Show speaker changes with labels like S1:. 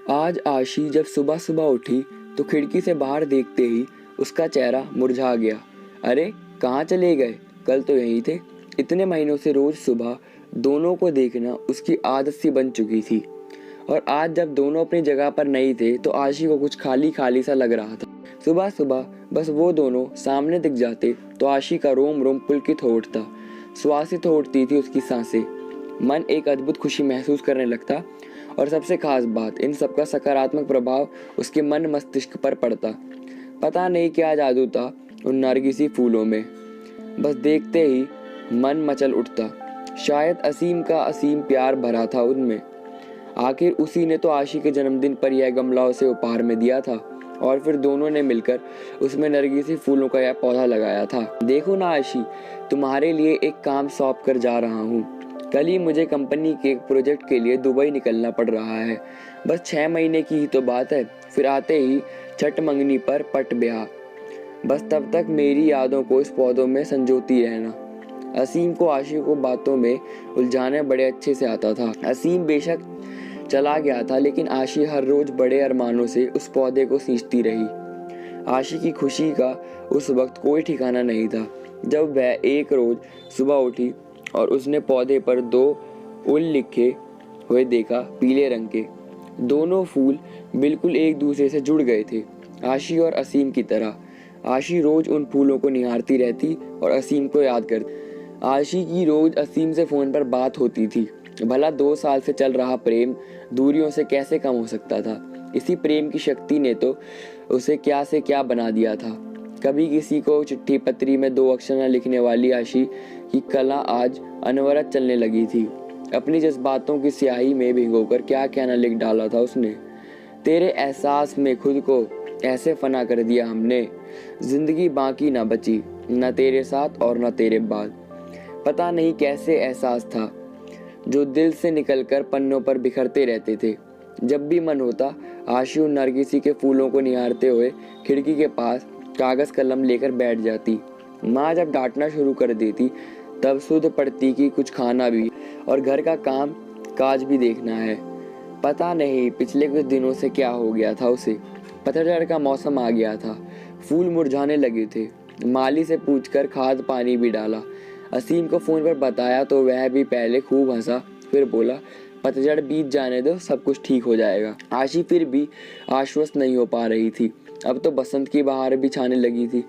S1: आज आशी जब सुबह सुबह उठी तो खिड़की से बाहर देखते ही उसका चेहरा मुरझा गया। अरे कहाँ चले गए? कल तो यहीं थे। इतने महीनों से रोज सुबह दोनों को देखना उसकी आदत सी बन चुकी थी, और आज जब दोनों अपनी जगह पर नहीं थे तो आशी को कुछ खाली खाली सा लग रहा था। सुबह सुबह बस वो दोनों सामने दिख जाते तो आशी का रोम रोम पुलकित हो उठता, श्वासित हो उठती थी उसकी सांसें। मन एक अद्भुत खुशी महसूस करने लगता, और सबसे खास बात, इन सब का सकारात्मक प्रभाव उसके मन मस्तिष्क पर पड़ता। पता नहीं क्या जादू था उन नरगिसी फूलों में, बस देखते ही मन मचल उठता। शायद असीम का असीम प्यार भरा था उनमें। आखिर उसी ने तो आशी के जन्मदिन पर यह गमला उसे उपहार में दिया था, और फिर दोनों ने मिलकर उसमें नरगिसी फूलों का यह पौधा लगाया था। देखो ना आशी, तुम्हारे लिए एक काम सौंप कर जा रहा हूँ। कल ही मुझे कंपनी के एक प्रोजेक्ट के लिए दुबई निकलना पड़ रहा है। बस 6 महीने की ही तो बात है, फिर आते ही छठ मंगनी पर पट ब्याह। बस तब तक मेरी यादों को इस पौधों में संजोती रहना। असीम को आशी को बातों में उलझाने बड़े अच्छे से आता था। असीम बेशक चला गया था, लेकिन आशी हर रोज बड़े अरमानों से उस पौधे को सींचती रही। आशी की खुशी का उस वक्त कोई ठिकाना नहीं था जब वह एक रोज सुबह उठी और उसने पौधे पर 2 उल लिखे हुए देखा, पीले रंग के। दोनों फूल बिल्कुल एक दूसरे से जुड़ गए थे, आशी और असीम की तरह। आशी रोज उन फूलों को निहारती रहती और असीम को याद करती। आशी की रोज असीम से फोन पर बात होती थी। भला 2 साल से चल रहा प्रेम दूरियों से कैसे कम हो सकता था? इसी प्रेम की शक्ति ने तो उसे क्या से क्या बना दिया था। कभी किसी को चिट्ठी पत्री में 2 अक्षर न लिखने वाली आशी की कला आज अनवरत चलने लगी थी। अपनी जज्बातों की स्याही में भिगोकर क्या क्या न लिख डाला था उसने। तेरे एहसास में खुद को ऐसे फना कर दिया हमने, जिंदगी बाकी ना बची, न तेरे साथ और न तेरे बाद। पता नहीं कैसे एहसास था जो दिल से निकलकर पन्नों पर बिखरते रहते थे। जब भी मन होता आशी उन नरगिसी के फूलों को निहारते हुए खिड़की के पास कागज कलम लेकर बैठ जाती। माँ जब डांटना शुरू कर देती तब सुध पड़ती कि कुछ खाना भी और घर का काम काज भी देखना है। पता नहीं पिछले कुछ दिनों से क्या हो गया था उसे। पतझड़ का मौसम आ गया था, फूल मुरझाने लगे थे। माली से पूछकर खाद पानी भी डाला। असीम को फोन पर बताया तो वह भी पहले खूब हंसा, फिर बोला पतझड़ बीत जाने दो, सब कुछ ठीक हो जाएगा। आशी फिर भी आश्वस्त नहीं हो पा रही थी। अब तो बसंत की बहार भी छाने लगी थी।